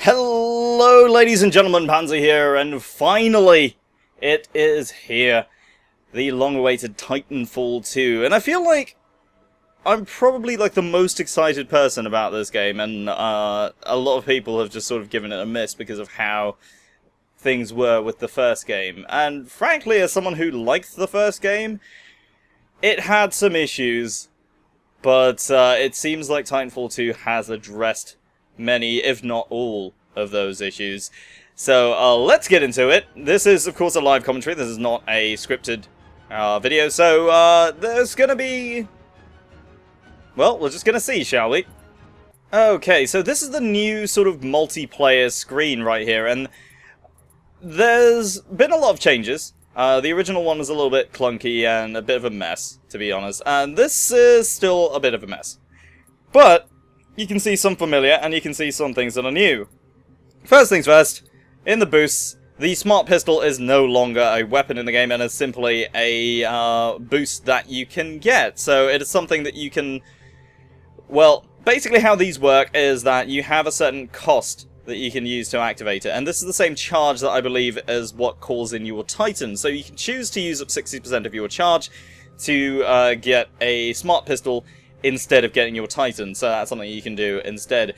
Hello, ladies and gentlemen, Panzer here, and finally, it is here. The long-awaited Titanfall 2, and I feel like I'm probably like the most excited person about this game, and a lot of people have just sort of given it a miss because of how things were with the first game. And frankly, as someone who liked the first game, it had some issues, but it seems like Titanfall 2 has addressed many, if not all, of those issues. So let's get into it. This is, of course, a live commentary. This is not a scripted video. So there's going to be... well, we're just going to see, shall we? Okay, so this is the new sort of multiplayer screen right here. And there's been a lot of changes. The original one was a little bit clunky and a bit of a mess, to be honest. And this is still a bit of a mess. But you can see some familiar, and you can see some things that are new. First things first, in the boosts, the smart pistol is no longer a weapon in the game, and is simply a boost that you can get. So it is something that you can... well, basically how these work is that you have a certain cost that you can use to activate it. And this is the same charge that I believe is what calls in your Titan. So you can choose to use up 60% of your charge to get a smart pistol instead of getting your Titan, so that's something you can do instead.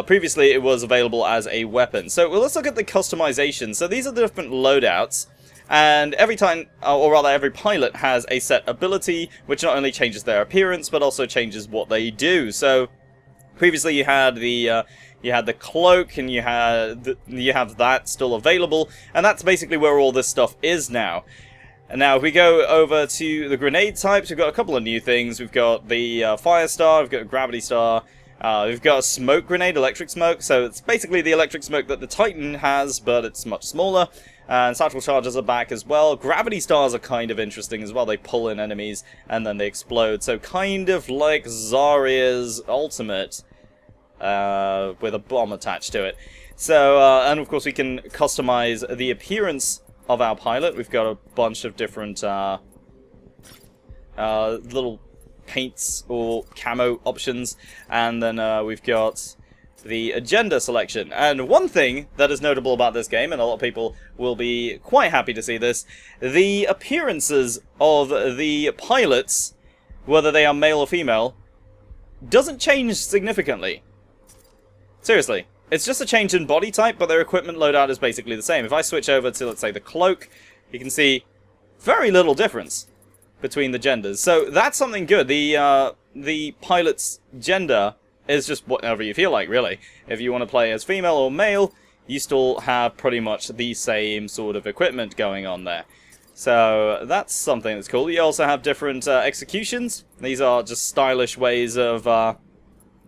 Previously it was available as a weapon. So well, let's look at the customization. So these are the different loadouts, and every time, or rather every pilot has a set ability, which not only changes their appearance, but also changes what they do. So previously you had the cloak, and you have that still available, and that's basically where all this stuff is now. And now if we go over to the grenade types, we've got a couple of new things. We've got the fire star, we've got a gravity star, we've got a smoke grenade, electric smoke, so it's basically the electric smoke that the Titan has, but it's much smaller. And satchel charges are back as well. Gravity stars are kind of interesting as well. They pull in enemies and then they explode, so kind of like Zarya's ultimate, with a bomb attached to it. So, and of course we can customize the appearance of our pilot. We've got a bunch of different little paints or camo options, and then we've got the agenda selection. And one thing that is notable about this game, and a lot of people will be quite happy to see this, the appearances of the pilots, whether they are male or female, doesn't change significantly. Seriously. It's just a change in body type, but their equipment loadout is basically the same. If I switch over to, let's say, the cloak, you can see very little difference between the genders. So that's something good. The pilot's gender is just whatever you feel like, really. If you want to play as female or male, you still have pretty much the same sort of equipment going on there. So that's something that's cool. You also have different executions. These are just stylish ways of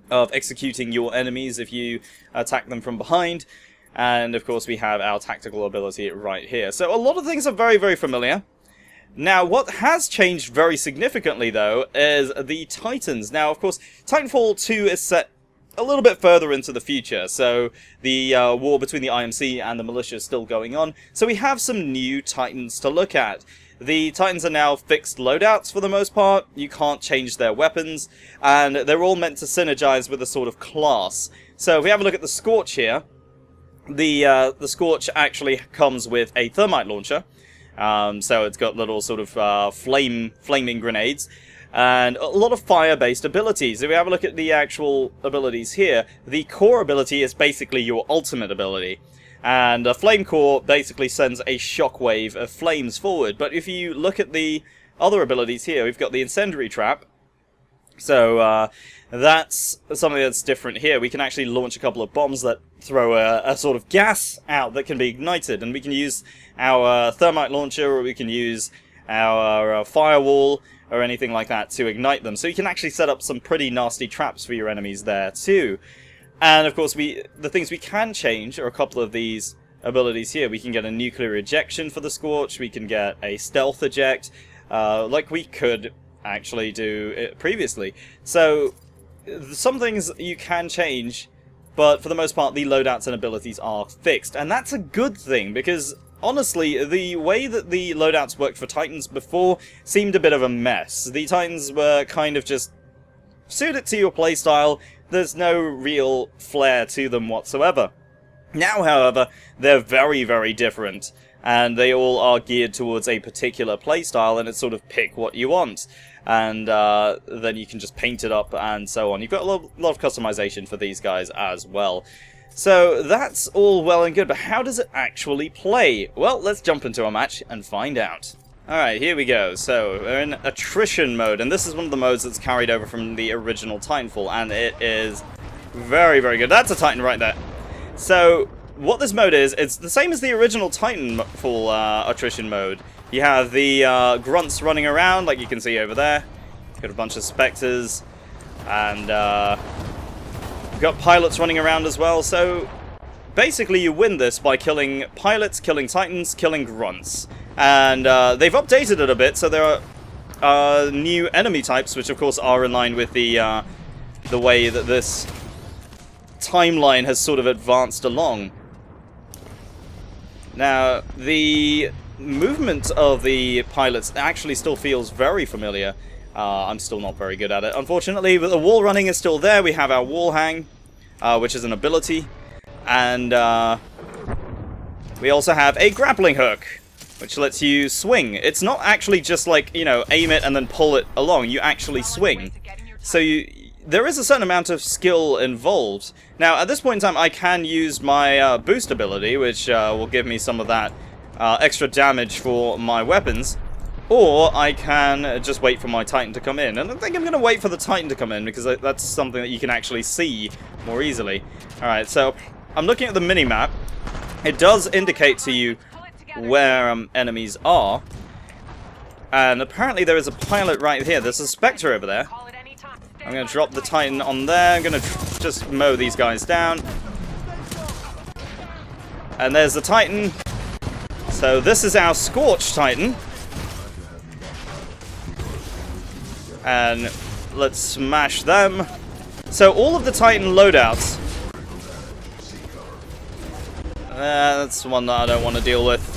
executing your enemies if you attack them from behind. And of course we have our tactical ability right here. So a lot of things are very, very familiar. Now what has changed very significantly though is the Titans. Now of course Titanfall 2 is set a little bit further into the future, so the war between the IMC and the militia is still going on, so we have some new Titans to look at. The Titans are now fixed loadouts for the most part. You can't change their weapons, and they're all meant to synergize with a sort of class. So if we have a look at the Scorch here, the Scorch actually comes with a thermite launcher. So it's got little sort of flaming grenades, and a lot of fire-based abilities. If we have a look at the actual abilities here, the core ability is basically your ultimate ability. And a flame core basically sends a shockwave of flames forward. But if you look at the other abilities here, we've got the incendiary trap. So that's something that's different here. We can actually launch a couple of bombs that throw a sort of gas out that can be ignited. And we can use our thermite launcher, or we can use our firewall, or anything like that to ignite them. So you can actually set up some pretty nasty traps for your enemies there too. And of course, the things we can change are a couple of these abilities here. We can get a nuclear ejection for the Scorch. We can get a stealth eject, like we could actually do it previously. So some things you can change, but for the most part, the loadouts and abilities are fixed. And that's a good thing, because honestly, the way that the loadouts worked for Titans before seemed a bit of a mess. The Titans were kind of just suited to your playstyle. There's no real flair to them whatsoever. Now, however, they're very, very different, and they all are geared towards a particular playstyle, and it's sort of pick what you want, and then you can just paint it up and so on. You've got a lot of customization for these guys as well. So that's all well and good, but how does it actually play? Well, let's jump into a match and find out. Alright, here we go. So, we're in attrition mode, and this is one of the modes that's carried over from the original Titanfall, and it is very, very good. That's a Titan right there. So, what this mode is, it's the same as the original Titanfall attrition mode. You have the grunts running around, like you can see over there. Got a bunch of specters, and you've got pilots running around as well. So, basically you win this by killing pilots, killing titans, killing grunts. And they've updated it a bit, so there are new enemy types, which of course are in line with the way that this timeline has sort of advanced along. Now, the movement of the pilots actually still feels very familiar. I'm still not very good at it, unfortunately, but the wall running is still there. We have our wall hang, which is an ability, and we also have a grappling hook, which lets you swing. It's not actually just like, you know, aim it and then pull it along. You actually swing. So there is a certain amount of skill involved. Now, at this point in time, I can use my boost ability, which will give me some of that extra damage for my weapons. Or I can just wait for my Titan to come in. And I think I'm going to wait for the Titan to come in, because that's something that you can actually see more easily. Alright, so I'm looking at the mini-map. It does indicate to you where enemies are, and apparently there is a pilot right here. There's a Spectre over there. I'm going to drop the Titan on there. I'm going to just mow these guys down, and there's the Titan. So this is our Scorch Titan, and let's smash them. So all of the Titan loadouts, that's one that I don't want to deal with.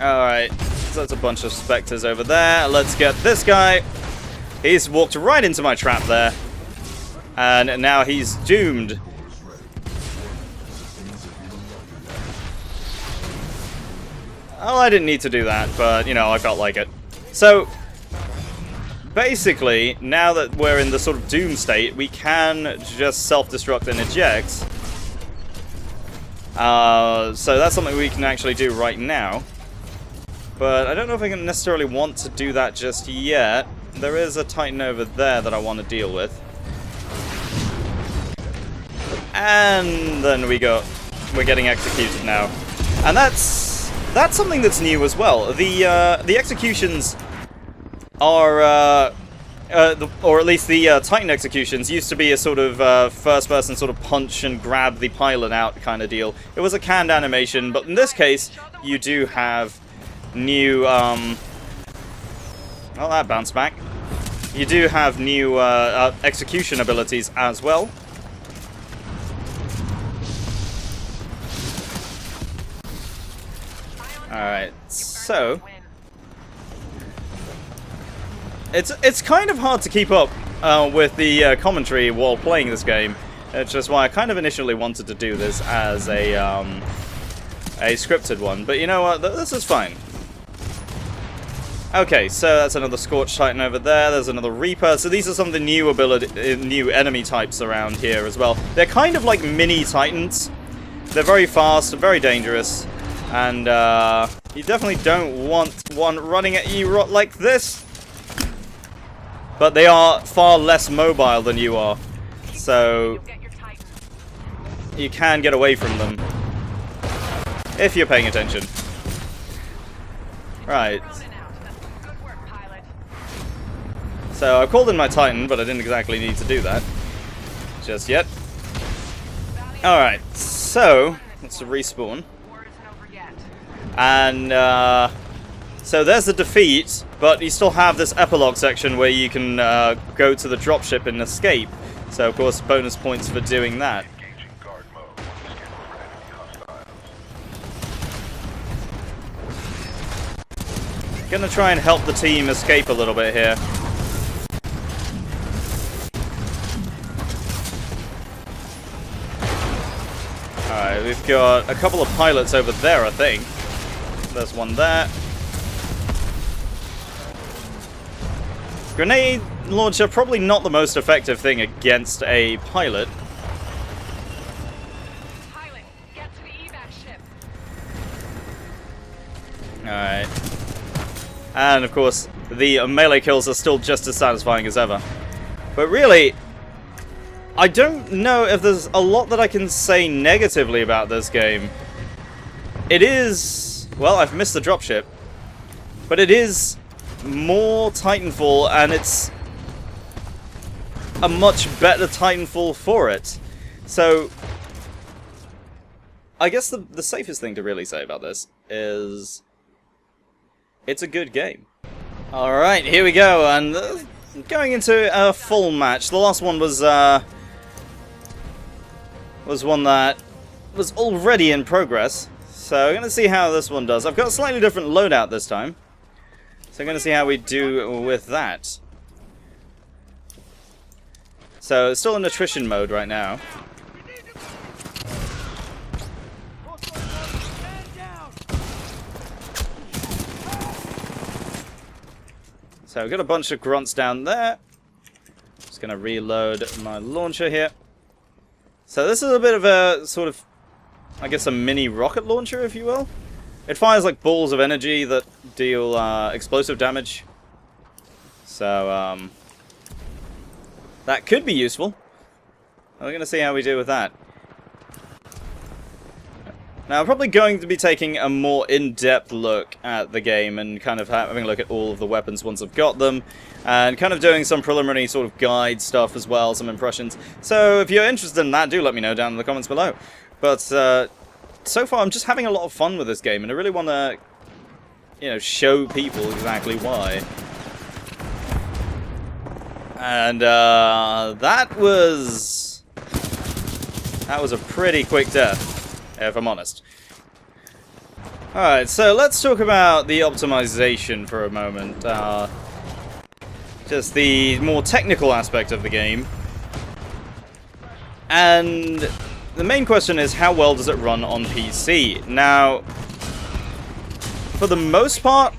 Alright, so that's a bunch of Spectres over there. Let's get this guy. He's walked right into my trap there. And now he's doomed. Oh, I didn't need to do that, but, you know, I felt like it. So, basically, now that we're in the sort of doom state, we can just self-destruct and eject. So that's something we can actually do right now. But I don't know if I necessarily want to do that just yet. There is a Titan over there that I want to deal with. And then we're getting executed now. And that's something that's new as well. The executions are, or at least the Titan executions used to be a sort of first-person sort of punch and grab the pilot out kind of deal. It was a canned animation, but in this case, you do have new, well, that bounced back. You do have new execution abilities as well. Alright, so it's kind of hard to keep up with the commentary while playing this game. It's just why I kind of initially wanted to do this as a scripted one, but you know what, this is fine. Okay, so that's another Scorch Titan over there. There's another Reaper. So these are some of the new enemy types around here as well. They're kind of like mini Titans. They're very fast, very dangerous, and you definitely don't want one running at you like this. But they are far less mobile than you are, so you can get away from them if you're paying attention. Right. So I called in my Titan, but I didn't exactly need to do that just yet. Alright, so let's respawn. And so there's the defeat, but you still have this epilogue section where you can go to the dropship and escape. So of course, bonus points for doing that. Gonna try and help the team escape a little bit here. Alright, we've got a couple of pilots over there, I think. There's one there. Grenade launcher, probably not the most effective thing against a pilot. Pilot, get to the evac ship. Alright. And, of course, the melee kills are still just as satisfying as ever. But really, I don't know if there's a lot that I can say negatively about this game. It is... well, I've missed the dropship. But it is more Titanfall, and it's a much better Titanfall for it. So, I guess the safest thing to really say about this is it's a good game. Alright, here we go, and going into a full match. The last one was one that was already in progress. So we're going to see how this one does. I've got a slightly different loadout this time. So I'm going to see how we do with that. So it's still in attrition mode right now. So we've got a bunch of grunts down there. Just going to reload my launcher here. So this is a bit of a sort of, I guess, a mini rocket launcher, if you will. It fires like balls of energy that deal explosive damage. So that could be useful. We're going to see how we do with that. Now, I'm probably going to be taking a more in-depth look at the game and kind of having a look at all of the weapons once I've got them, and kind of doing some preliminary sort of guide stuff as well, some impressions. So if you're interested in that, do let me know down in the comments below. But so far, I'm just having a lot of fun with this game, and I really want to, you know, show people exactly why. And that was a pretty quick death, if I'm honest. Alright, so let's talk about the optimization for a moment. Just the more technical aspect of the game. And the main question is, how well does it run on PC? Now, for the most part,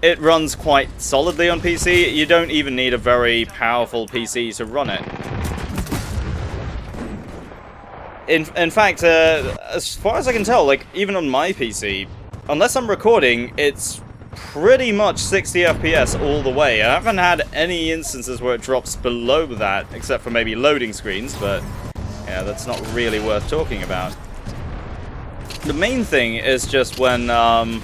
it runs quite solidly on PC. You don't even need a very powerful PC to run it. In fact, as far as I can tell, like, even on my PC, unless I'm recording, it's pretty much 60 FPS all the way. I haven't had any instances where it drops below that, except for maybe loading screens, but yeah, that's not really worth talking about. The main thing is just when, I've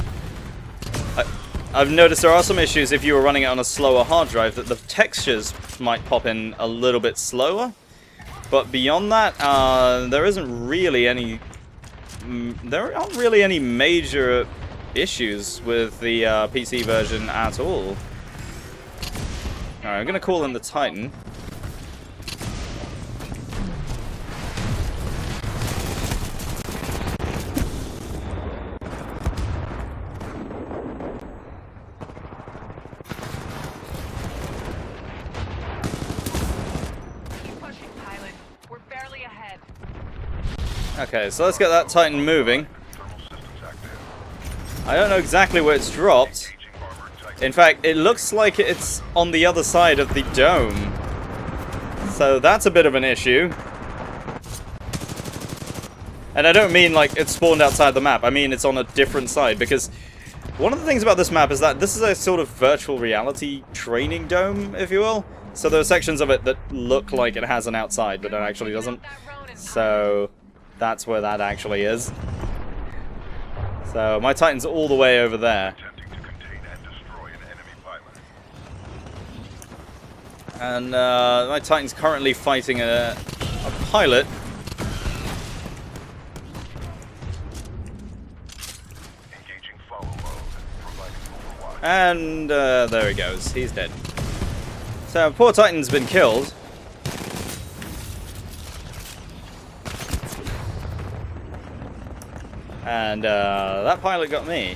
noticed there are some issues if you were running it on a slower hard drive, that the textures might pop in a little bit slower. But beyond that, there isn't really any... there aren't really any major issues with the PC version at all. Alright, I'm going to call in the Titan. Okay, so let's get that Titan moving. I don't know exactly where it's dropped. In fact, it looks like it's on the other side of the dome. So that's a bit of an issue. And I don't mean like it's spawned outside the map. I mean it's on a different side, because one of the things about this map is that this is a sort of virtual reality training dome, if you will. So there are sections of it that look like it has an outside, but it actually doesn't. So that's where that actually is. So my Titan's all the way over there. And my Titan's currently fighting a pilot. And there he goes. He's dead. So poor Titan's been killed. And that pilot got me.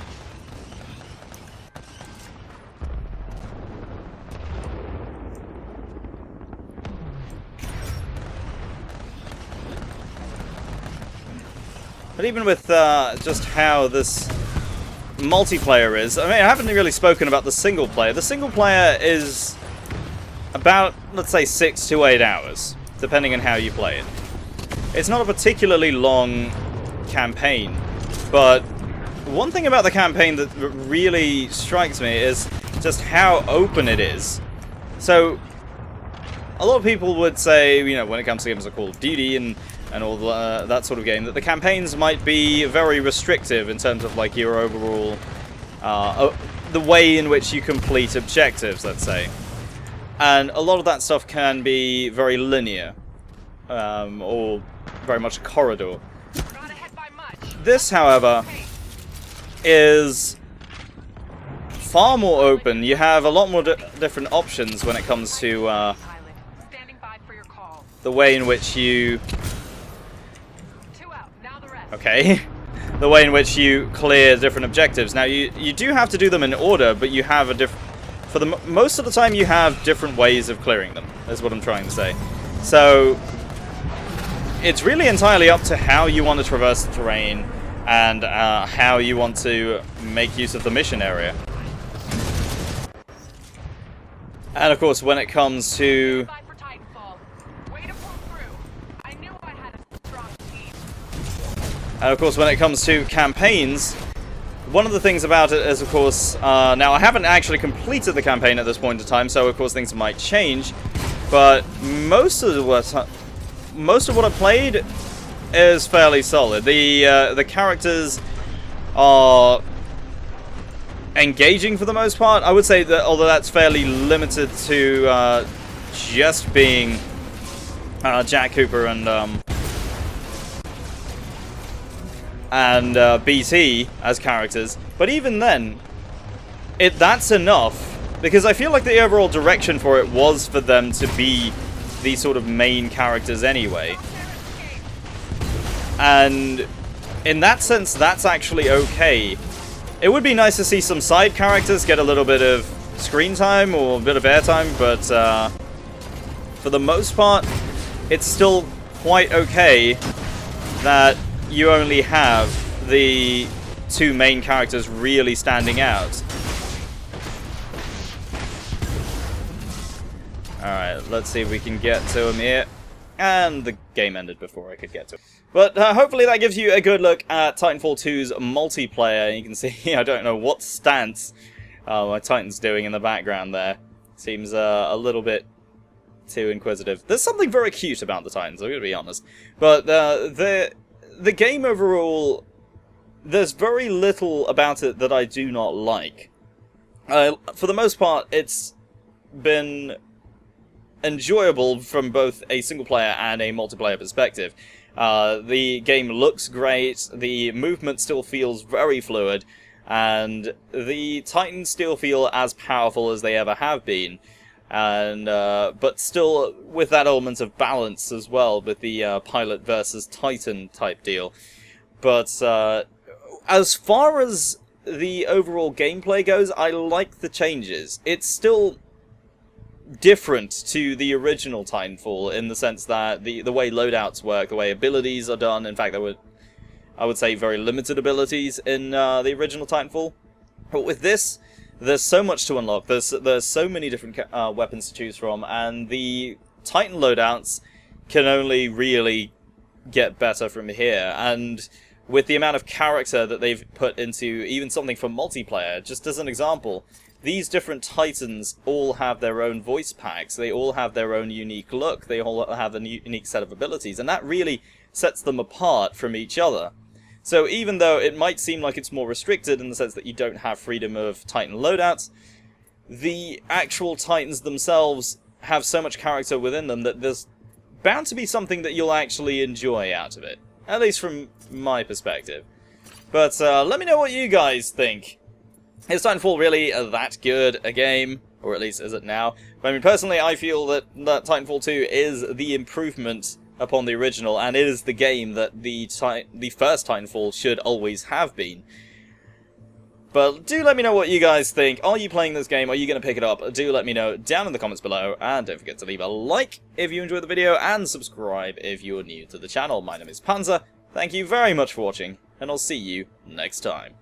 But even with just how this multiplayer is, I mean, I haven't really spoken about the single player. The single player is about, let's say, 6 to 8 hours, depending on how you play it. It's not a particularly long campaign, but one thing about the campaign that really strikes me is just how open it is. So, a lot of people would say, you know, when it comes to games like Call of Duty and all that sort of game, that the campaigns might be very restrictive in terms of, like, your overall, the way in which you complete objectives, let's say. And a lot of that stuff can be very linear, or very much a corridor. This, however, is far more open. You have a lot more different options when it comes to the way in which you... Okay. The way in which you clear different objectives. Now, you do have to do them in order, but you have a different... For the most of the time, you have different ways of clearing them, is what I'm trying to say. So, it's really entirely up to how you want to traverse the terrain and how you want to make use of the mission area. And of course, when it comes to... And of course, when it comes to campaigns, one of the things about it is, of course, now I haven't actually completed the campaign at this point in time, so of course things might change, but most of what I played is fairly solid. The characters are engaging for the most part. I would say that, although that's fairly limited to just being Jack Cooper and BT as characters, but even then, that's enough, because I feel like the overall direction for it was for them to be the sort of main characters anyway. And in that sense, that's actually okay. It would be nice to see some side characters get a little bit of screen time or a bit of airtime, but for the most part, it's still quite okay that you only have the two main characters really standing out. Alright, let's see if we can get to him here. And the game ended before I could get to him. But hopefully that gives you a good look at Titanfall 2's multiplayer. You can see, I don't know what stance my Titan's doing in the background there. Seems a little bit too inquisitive. There's something very cute about the Titans, I'm going to be honest. But the game overall, there's very little about it that I do not like. For the most part, it's been enjoyable from both a single player and a multiplayer perspective. The game looks great, the movement still feels very fluid, and the Titans still feel as powerful as they ever have been. And but still with that element of balance as well, with the pilot versus Titan type deal. But as far as the overall gameplay goes, I like the changes. It's still different to the original Titanfall in the sense that the way loadouts work, the way abilities are done. In fact, there were, I would say, very limited abilities in the original Titanfall. But with this, there's so much to unlock. There's so many different weapons to choose from, and the Titan loadouts can only really get better from here. And with the amount of character that they've put into even something for multiplayer, just as an example, these different Titans all have their own voice packs. They all have their own unique look. They all have a unique set of abilities, and that really sets them apart from each other. So even though it might seem like it's more restricted in the sense that you don't have freedom of Titan loadouts, the actual Titans themselves have so much character within them that there's bound to be something that you'll actually enjoy out of it. At least from my perspective. But let me know what you guys think. Is Titanfall really that good a game? Or at least is it now? But I mean, personally, I feel that Titanfall 2 is the improvement upon the original, and it is the game that the first Titanfall should always have been. But do let me know what you guys think. Are you playing this game? Are you going to pick it up? Do let me know down in the comments below, and don't forget to leave a like if you enjoyed the video, and subscribe if you're new to the channel. My name is Panzer, Thank you very much for watching, and I'll see you next time.